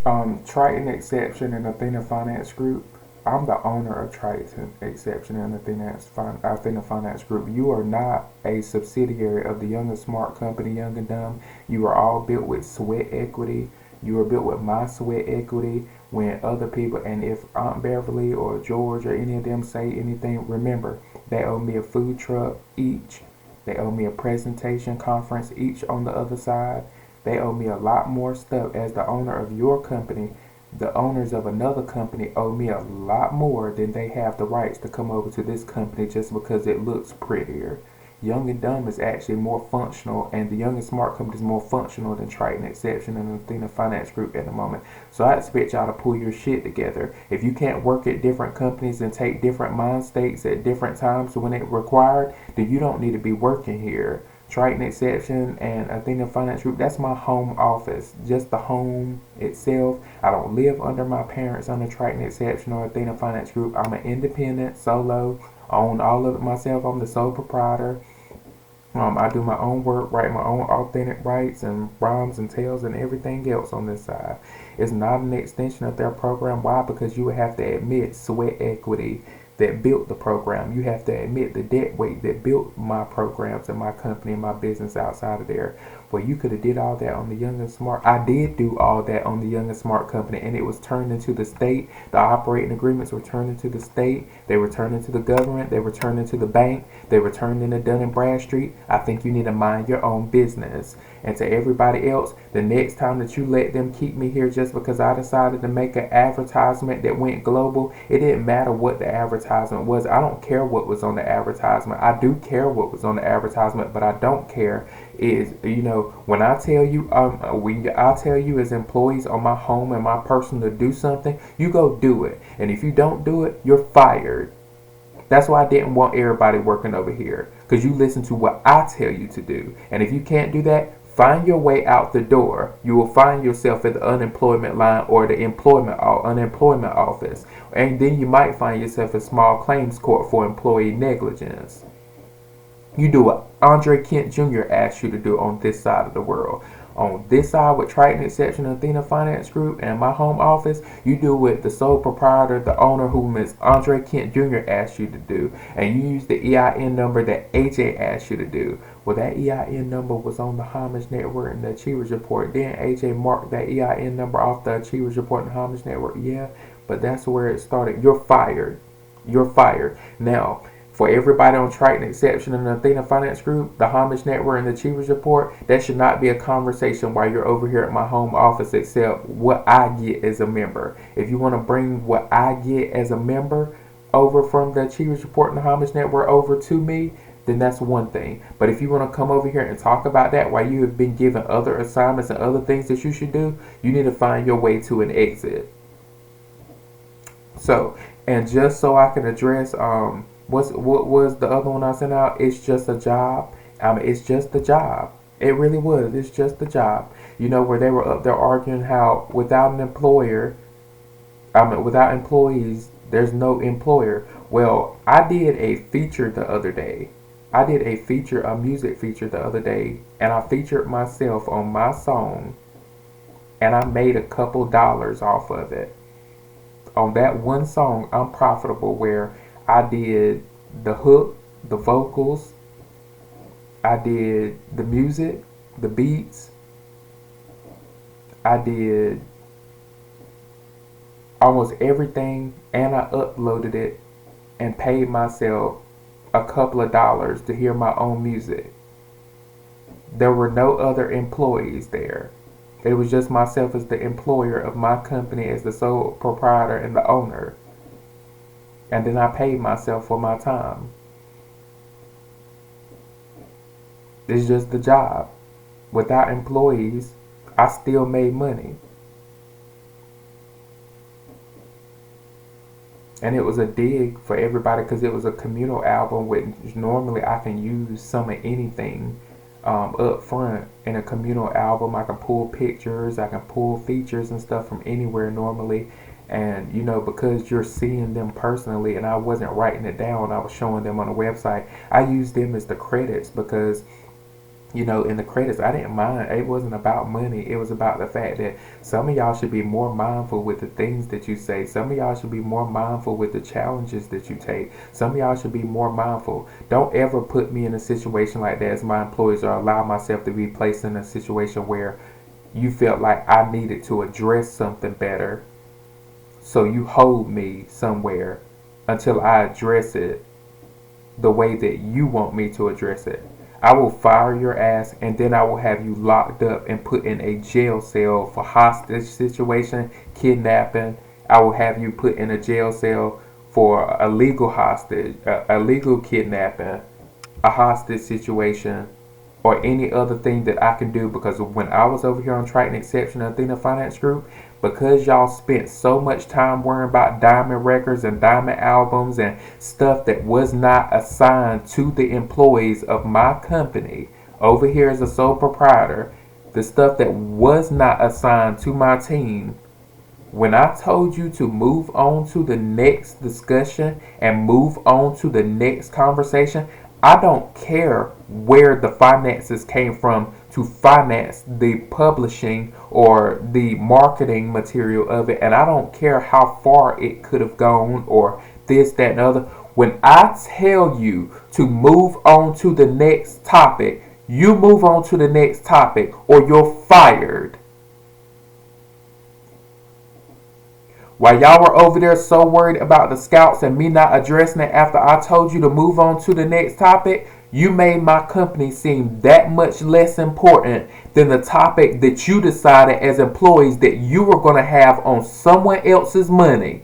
Triton Exception and Athena Finance Group. I'm the owner of Triton Exception and Athena Finance Group. You are not a subsidiary of the Young and Smart Company, Young and Dumb. You are all built with sweat equity. You are built with my sweat equity. When other people, and if Aunt Beverly or George or any of them say anything, remember, they owe me a food truck each. They owe me a presentation conference each on the other side. They owe me a lot more stuff as the owner of your company. The owners of another company owe me a lot more than they have the rights to come over to this company just because it looks prettier. Young and Dumb is actually more functional, and the Young and Smart Company is more functional than Triton Exception and Athena Finance Group at the moment. So I expect y'all to pull your shit together. If you can't work at different companies and take different mind states at different times when it's required, then you don't need to be working here. Triton Exception and Athena Finance Group, that's my home office. Just the home itself. I don't live under my parents under Triton Exception or Athena Finance Group. I'm an independent, solo, own all of it myself. I'm the sole proprietor. I do my own work, write my own authentic rights and rhymes and tales and everything else on this side. It's not an extension of their program. Why? Because you would have to admit sweat equity that built the program. You have to admit the debt weight that built my programs and my company and my business outside of there. Well, you could have did all that on the Young and Smart. I did do all that on the Young and Smart Company, and it was turned into the state. The operating agreements were turned into the state. They were turned into the government. They were turned into the bank. They were turned into Dun and Bradstreet. I think you need to mind your own business. And to everybody else, the next time that you let them keep me here just because I decided to make an advertisement that went global, it didn't matter what the advertisement was. I don't care what was on the advertisement. I do care what was on the advertisement, but I don't care is, when I tell you, when I tell you as employees on my home and my person to do something, you go do it. And if you don't do it, you're fired. That's why I didn't want everybody working over here, because you listen to what I tell you to do. And if you can't do that, find your way out the door. You will find yourself at the unemployment line or the unemployment office. And then you might find yourself at small claims court for employee negligence. You do what Andre Kent Jr. asked you to do on this side of the world. On this side with Triton Exception and Athena Finance Group and my home office, you do what the sole proprietor, the owner, whom is Andre Kent Jr. asked you to do. And you use the EIN number that AJ asked you to do. Well, that EIN number was on the Homage Network and the Achievers Report. Then AJ marked that EIN number off the Achievers Report and the Homage Network. Yeah, but that's where it started. You're fired. You're fired. Now, for everybody on Triton Exception and the Athena Finance Group, the Homage Network, and the Achievers Report, that should not be a conversation while you're over here at my home office except what I get as a member. If you want to bring what I get as a member over from the Achievers Report and the Homage Network over to me, then that's one thing. But if you want to come over here and talk about that while you have been given other assignments and other things that you should do, you need to find your way to an exit. So, and just so I can address what was the other one I sent out? It's just a job. It's just a job. It really was. It's just a job. Where they were up there arguing how without an employer, without employees, there's no employer. Well, I did a feature the other day. I did a music feature the other day, and I featured myself on my song, and I made a couple dollars off of it. On that one song, I'm profitable where I did the hook, the vocals, I did the music, the beats, I did almost everything, and I uploaded it and paid myself a couple of dollars to hear my own music. There were no other employees there. It was just myself as the employer of my company as the sole proprietor and the owner. And then I paid myself for my time. It's just the job. Without employees, I still made money. And it was a dig for everybody because it was a communal album, which normally I can use some of anything up front. In a communal album, I can pull pictures, I can pull features and stuff from anywhere normally. And because you're seeing them personally, and I wasn't writing it down, I was showing them on the website. I used them as the credits because in the credits, I didn't mind. It wasn't about money. It was about the fact that some of y'all should be more mindful with the things that you say. Some of y'all should be more mindful with the challenges that you take. Some of y'all should be more mindful. Don't ever put me in a situation like that as my employees, or allow myself to be placed in a situation where you felt like I needed to address something better. So you hold me somewhere until I address it the way that you want me to address it. I will fire your ass, and then I will have you locked up and put in a jail cell for hostage situation, kidnapping. I will have you put in a jail cell for a legal hostage, a legal kidnapping, a hostage situation, or any other thing that I can do. Because when I was over here on Triton Exception and Athena Finance Group, because y'all spent so much time worrying about diamond records and diamond albums and stuff that was not assigned to the employees of my company over here as a sole proprietor, the stuff that was not assigned to my team, when I told you to move on to the next discussion and move on to the next conversation, I don't care where the finances came from to finance the publishing or the marketing material of it, and I don't care how far it could have gone or this, that, and other. When I tell you to move on to the next topic, you move on to the next topic or you're fired. While y'all were over there so worried about the scouts and me not addressing it after I told you to move on to the next topic, you made my company seem that much less important than the topic that you decided as employees that you were going to have on someone else's money.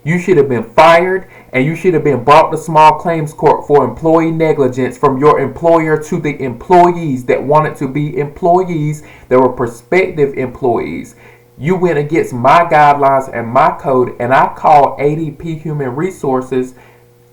You should have been fired, and you should have been brought to small claims court for employee negligence from your employer to the employees that wanted to be employees, that were prospective employees. You went against my guidelines and my code, and I called ADP Human Resources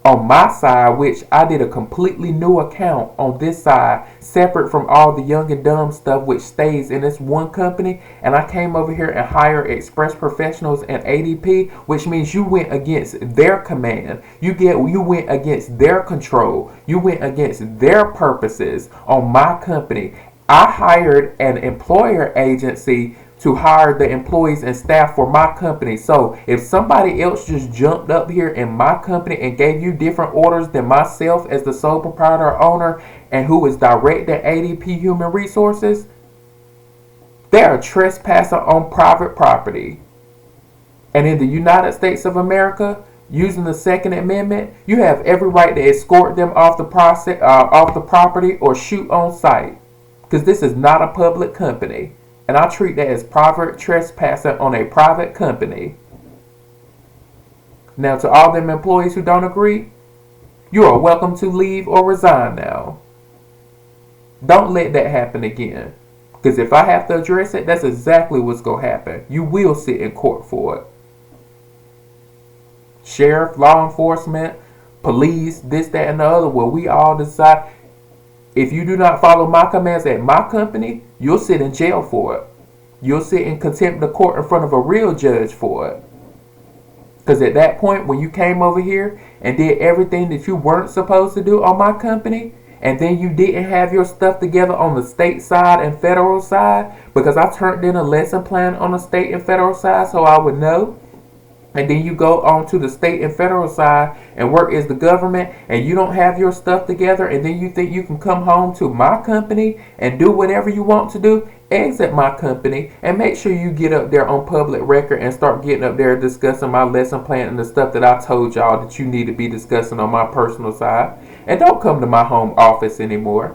on my side, which I did a completely new account on this side, separate from all the young and dumb stuff which stays in this one company. And I came over here and hired Express Professionals and ADP, which means you went against their command. You went against their control. You went against their purposes on my company. I hired an employer agency to hire the employees and staff for my company. So if somebody else just jumped up here in my company and gave you different orders than myself as the sole proprietor or owner, and who is direct at ADP Human Resources, they're a trespasser on private property. And in the United States of America, using the Second Amendment, you have every right to escort them off the property or shoot on sight, because this is not a public company. And I treat that as private trespassing on a private company. Now, to all them employees who don't agree, you are welcome to leave or resign now. Don't let that happen again. Because if I have to address it, that's exactly what's going to happen. You will sit in court for it. Sheriff, law enforcement, police, this, that, and the other, where we all decide. If you do not follow my commands at my company, you'll sit in jail for it. You'll sit in contempt of court in front of a real judge for it. Because at that point, when you came over here and did everything that you weren't supposed to do on my company, and then you didn't have your stuff together on the state side and federal side, because I turned in a lesson plan on the state and federal side so I would know. And then you go on to the state and federal side and work as the government, and you don't have your stuff together, and then you think you can come home to my company and do whatever you want to do. Exit my company and make sure you get up there on public record and start getting up there discussing my lesson plan and the stuff that I told y'all that you need to be discussing on my personal side. And don't come to my home office anymore.